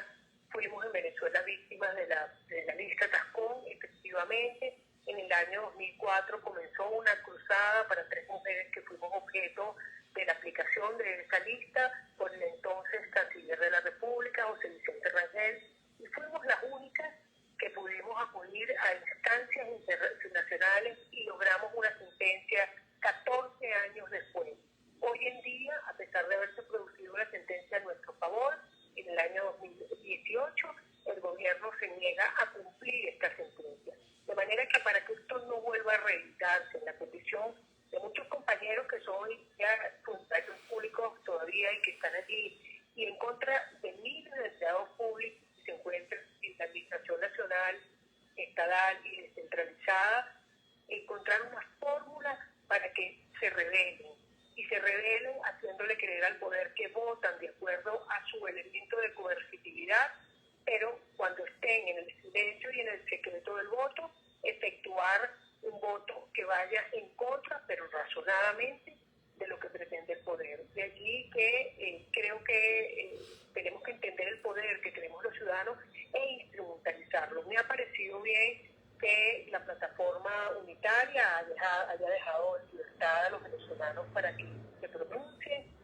fuimos en Venezuela víctimas de la lista Tascón. Efectivamente, en el año 2004 comenzó una cruzada para 3 mujeres que fuimos objeto de la aplicación de esa lista por el entonces canciller de la República, José Vicente Rangel, y fuimos las únicas que pudimos acudir a instancias internacionales y logramos una sentencia 14 años después. Hoy en día, a pesar de haberse producido una sentencia a nuestro favor, en el año 2018 el gobierno se niega a cumplir esta sentencia. De manera que para que esto no vuelva a reeditarse en la petición de muchos compañeros que son ya funcionarios públicos todavía y que están allí, y en contra de miles de empleados públicos que se encuentran en la administración nacional, estatal y descentralizada, encontrar una fórmula para que se rebelen. Y se rebelen haciéndole creer al poder que votan de acuerdo a su elemento de coercitividad, pero cuando estén en el silencio y en el secreto del voto, efectuar un voto que vaya en contra, pero razonadamente, de lo que pretende el poder. De allí que creo que tenemos que entender el poder que tenemos los ciudadanos e instrumentalizarlo. Me ha parecido bien que la plataforma unitaria haya dejado en libertad a los venezolanos para que se pronuncien.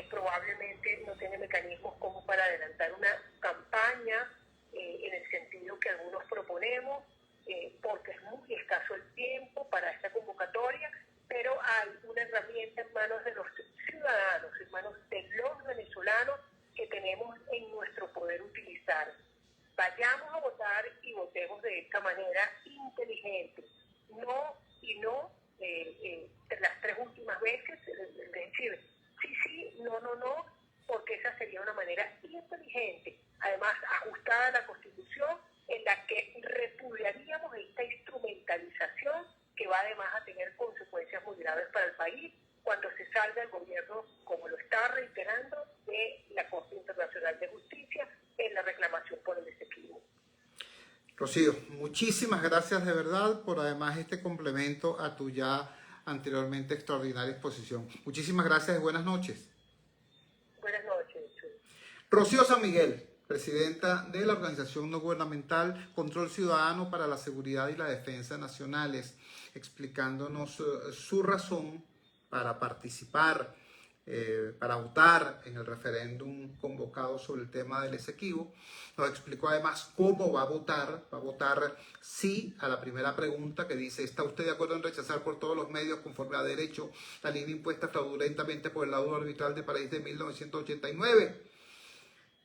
Probablemente no tiene mecanismos como para adelantar una campaña en el sentido que algunos proponemos, porque es muy escaso el tiempo para esta convocatoria, pero hay una herramienta en manos de los ciudadanos, en manos de los venezolanos que tenemos en nuestro poder utilizar. Vayamos a votar y votemos de esta manera inteligente. No y no, las 3 últimas veces, decir sí, no, porque esa sería una manera inteligente, además ajustada a la Constitución, en la que repudiaríamos esta instrumentalización que va además a tener consecuencias muy graves para el país cuando se salga el gobierno, como lo está reiterando, de la Corte Internacional de Justicia en la reclamación por el desequilibrio. Rocío, muchísimas gracias de verdad por además este complemento a tu ya anteriormente extraordinaria exposición. Muchísimas gracias y buenas noches. Buenas noches. Rocío San Miguel, presidenta de la organización no gubernamental Control Ciudadano para la Seguridad y la Defensa Nacionales, explicándonos su razón para participar, para votar en el referéndum convocado sobre el tema del Esequibo. Nos explicó además cómo va a votar sí a la primera pregunta que dice: ¿está usted de acuerdo en rechazar por todos los medios conforme a derecho la línea impuesta fraudulentamente por el laudo arbitral de París de 1989?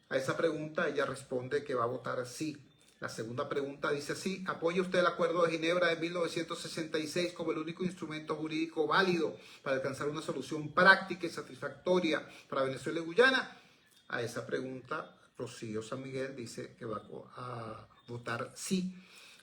A esa pregunta ella responde que va a votar sí. La segunda pregunta dice así: ¿apoya usted el Acuerdo de Ginebra de 1966 como el único instrumento jurídico válido para alcanzar una solución práctica y satisfactoria para Venezuela y Guyana? A esa pregunta Rocío San Miguel dice que va a votar sí.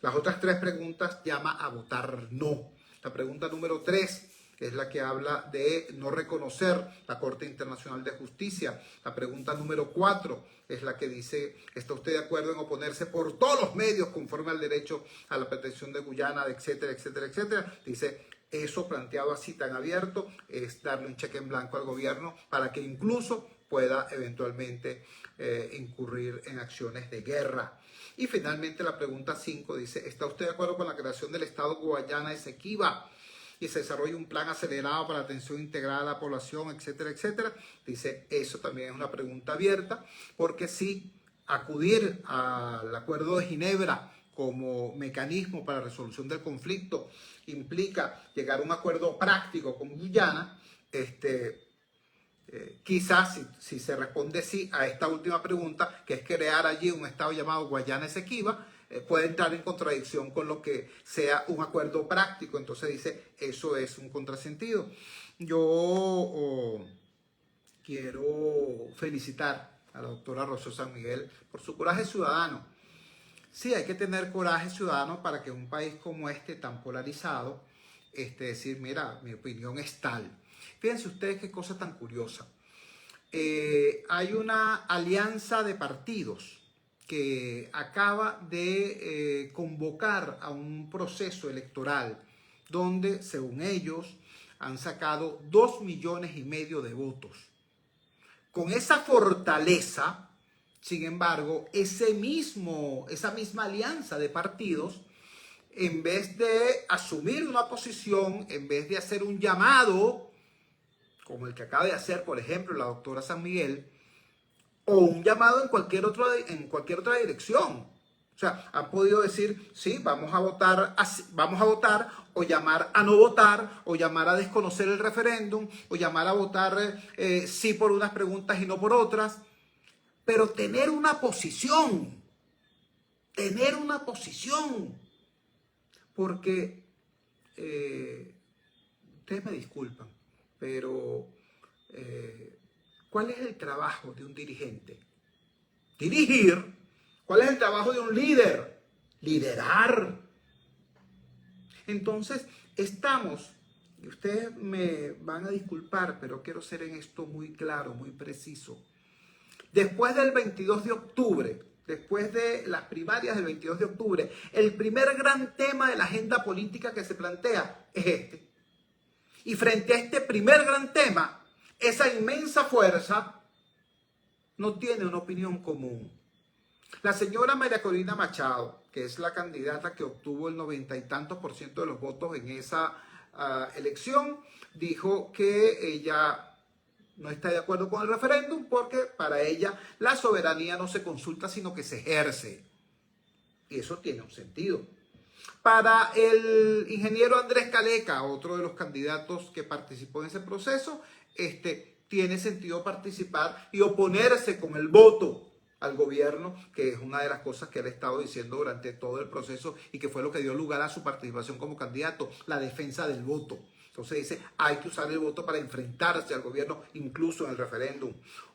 Las otras 3 preguntas llama a votar no. La pregunta número 3 es la que habla de no reconocer la Corte Internacional de Justicia. La pregunta número 4 es la que dice: ¿está usted de acuerdo en oponerse por todos los medios conforme al derecho a la protección de Guyana, etcétera, etcétera, etcétera? Dice: eso planteado así tan abierto es darle un cheque en blanco al gobierno para que incluso pueda eventualmente incurrir en acciones de guerra. Y finalmente la pregunta 5 dice: ¿está usted de acuerdo con la creación del Estado Guayana Esequiba y se desarrolla un plan acelerado para la atención integral a la población, etcétera, etcétera? Dice: eso también es una pregunta abierta, porque si acudir al Acuerdo de Ginebra como mecanismo para la resolución del conflicto implica llegar a un acuerdo práctico con Guyana, quizás si se responde sí a esta última pregunta, que es crear allí un estado llamado Guayana Esequiba, puede entrar en contradicción con lo que sea un acuerdo práctico. Entonces dice: eso es un contrasentido. Yo quiero felicitar a la doctora Rocío San Miguel por su coraje ciudadano. sí, hay que tener coraje ciudadano para que un país como este, tan polarizado, decir, mira, mi opinión es tal. Fíjense ustedes qué cosa tan curiosa. Hay una alianza de partidos que acaba de convocar a un proceso electoral donde, según ellos, han sacado 2,5 millones de votos. Con esa fortaleza, sin embargo, esa misma alianza de partidos, en vez de asumir una posición, en vez de hacer un llamado, como el que acaba de hacer, por ejemplo, la doctora San Miguel, o un llamado en cualquier otra dirección. O sea, han podido decir, sí, vamos a votar, o llamar a no votar, o llamar a desconocer el referéndum, o llamar a votar sí por unas preguntas y no por otras. Pero tener una posición, porque ustedes me disculpan, pero ¿cuál es el trabajo de un dirigente? Dirigir. ¿Cuál es el trabajo de un líder? Liderar. Entonces, estamos, y ustedes me van a disculpar, pero quiero ser en esto muy claro, muy preciso. Después del 22 de octubre, después de las primarias del 22 de octubre, el primer gran tema de la agenda política que se plantea es este. Y frente a este primer gran tema, esa inmensa fuerza no tiene una opinión común. La señora María Corina Machado, que es la candidata que obtuvo el 90 y tantos % de los votos en esa elección, dijo que ella no está de acuerdo con el referéndum porque para ella la soberanía no se consulta, sino que se ejerce. Y eso tiene un sentido. Para el ingeniero Andrés Caleca, otro de los candidatos que participó en ese proceso, tiene sentido participar y oponerse con el voto al gobierno, que es una de las cosas que él ha estado diciendo durante todo el proceso y que fue lo que dio lugar a su participación como candidato, la defensa del voto. Entonces dice, hay que usar el voto para enfrentarse al gobierno, incluso en el referéndum.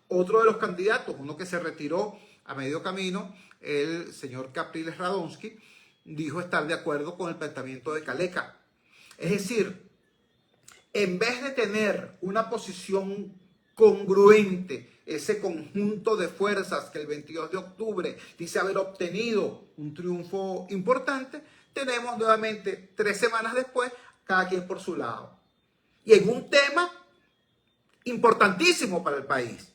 Otro de los candidatos, uno que se retiró a medio camino, el señor Capriles Radonsky, dijo estar de acuerdo con el planteamiento de Caleca. Es decir, en vez de tener una posición congruente, ese conjunto de fuerzas que el 22 de octubre dice haber obtenido un triunfo importante, tenemos nuevamente 3 semanas después, cada quien por su lado. Y en un tema importantísimo para el país.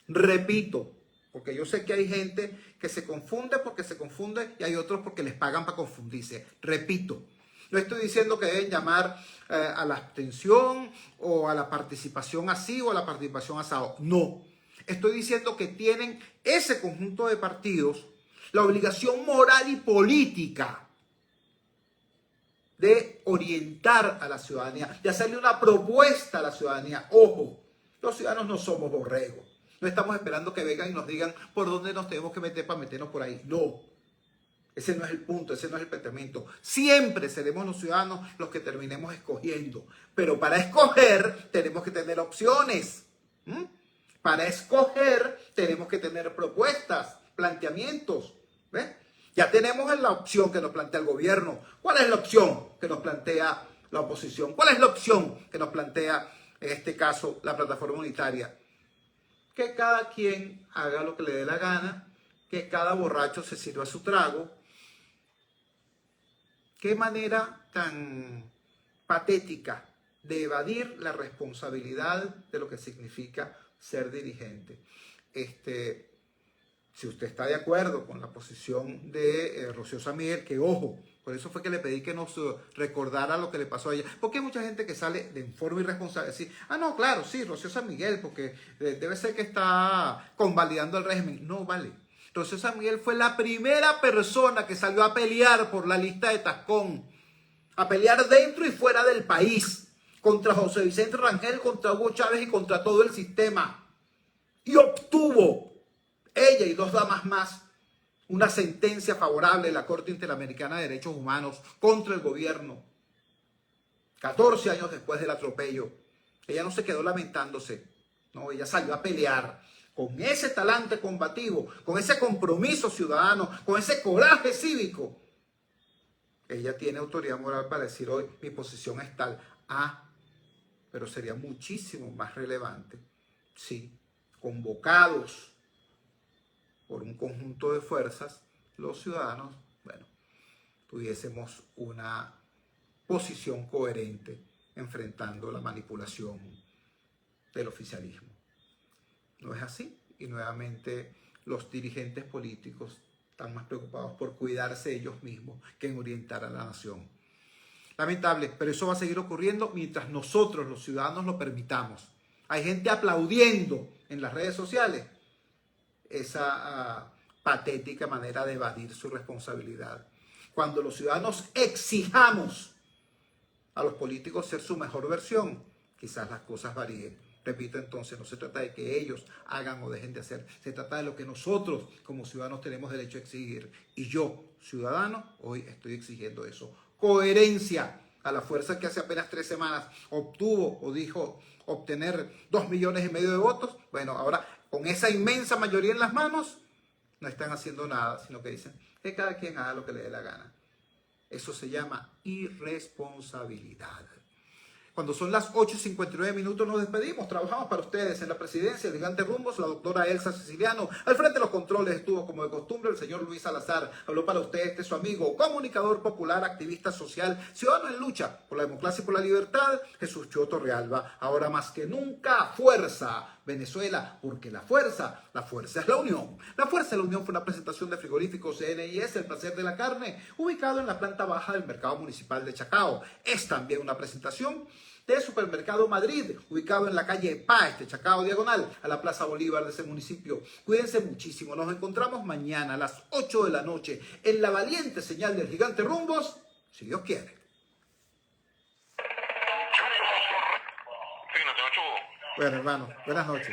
Repito, porque yo sé que hay gente que se confunde porque se confunde y hay otros porque les pagan para confundirse. Repito, no estoy diciendo que deben llamar a la abstención o a la participación así o a la participación asado. No. Estoy diciendo que tienen ese conjunto de partidos la obligación moral y política de orientar a la ciudadanía, de hacerle una propuesta a la ciudadanía. Ojo, los ciudadanos no somos borregos. No estamos esperando que vengan y nos digan por dónde nos tenemos que meter para meternos por ahí. No. Ese no es el punto, ese no es el planteamiento. Siempre seremos los ciudadanos los que terminemos escogiendo. Pero para escoger tenemos que tener opciones. Para escoger tenemos que tener propuestas, planteamientos. ¿Ves? Ya tenemos la opción que nos plantea el gobierno. ¿Cuál es la opción que nos plantea la oposición? ¿Cuál es la opción que nos plantea, en este caso, la plataforma unitaria? Que cada quien haga lo que le dé la gana, que cada borracho se sirva su trago. Qué manera tan patética de evadir la responsabilidad de lo que significa ser dirigente. Si usted está de acuerdo con la posición de Rocío San Miguel, que ojo, por eso fue que le pedí que nos recordara lo que le pasó a ella. Porque hay mucha gente que sale de forma irresponsable a decir, no, claro, sí, Rocío San Miguel, porque debe ser que está convalidando el régimen. No, vale. Rocío San Miguel fue la primera persona que salió a pelear por la lista de Tascón, a pelear dentro y fuera del país, contra José Vicente Rangel, contra Hugo Chávez y contra todo el sistema. Y obtuvo, ella y 2 damas más, una sentencia favorable de la Corte Interamericana de Derechos Humanos contra el gobierno. 14 años después del atropello. Ella no se quedó lamentándose, no, ella salió a pelear con ese talante combativo, con ese compromiso ciudadano, con ese coraje cívico, ella tiene autoridad moral para decir hoy mi posición es tal. Pero sería muchísimo más relevante si, convocados por un conjunto de fuerzas, los ciudadanos, tuviésemos una posición coherente enfrentando la manipulación del oficialismo. No es así, y nuevamente los dirigentes políticos están más preocupados por cuidarse ellos mismos que en orientar a la nación. Lamentable, pero eso va a seguir ocurriendo mientras nosotros, los ciudadanos, lo permitamos. Hay gente aplaudiendo en las redes sociales esa patética manera de evadir su responsabilidad. Cuando los ciudadanos exijamos a los políticos ser su mejor versión, quizás las cosas varíen. Repito, entonces, no se trata de que ellos hagan o dejen de hacer. Se trata de lo que nosotros como ciudadanos tenemos derecho a exigir. Y yo, ciudadano, hoy estoy exigiendo eso. Coherencia a la fuerza que hace apenas 3 semanas obtuvo o dijo obtener 2,5 millones de votos. Bueno, ahora con esa inmensa mayoría en las manos, no están haciendo nada, sino que dicen que cada quien haga lo que le dé la gana. Eso se llama irresponsabilidad. Cuando son las 8:59 nos despedimos. Trabajamos para ustedes en la presidencia de Gigante Rumbos, la doctora Elsa Siciliano. Al frente de los controles estuvo, como de costumbre, el señor Luis Salazar. Habló para ustedes su amigo, comunicador popular, activista social, ciudadano en lucha por la democracia y por la libertad, Jesús Chio Torrealba. Ahora más que nunca, fuerza Venezuela, porque la fuerza es la unión. La fuerza de la unión fue una presentación de Frigoríficos CNIS, el placer de la carne, ubicado en la planta baja del mercado municipal de Chacao. Es también una presentación de Supermercado Madrid, ubicado en la calle Páez de Chacao, diagonal a la Plaza Bolívar de ese municipio. Cuídense muchísimo. Nos encontramos mañana a las 8 de la noche en la valiente señal del Gigante Rumbos, si Dios quiere. Fíjate, Nacho. Bueno, hermano, buenas noches.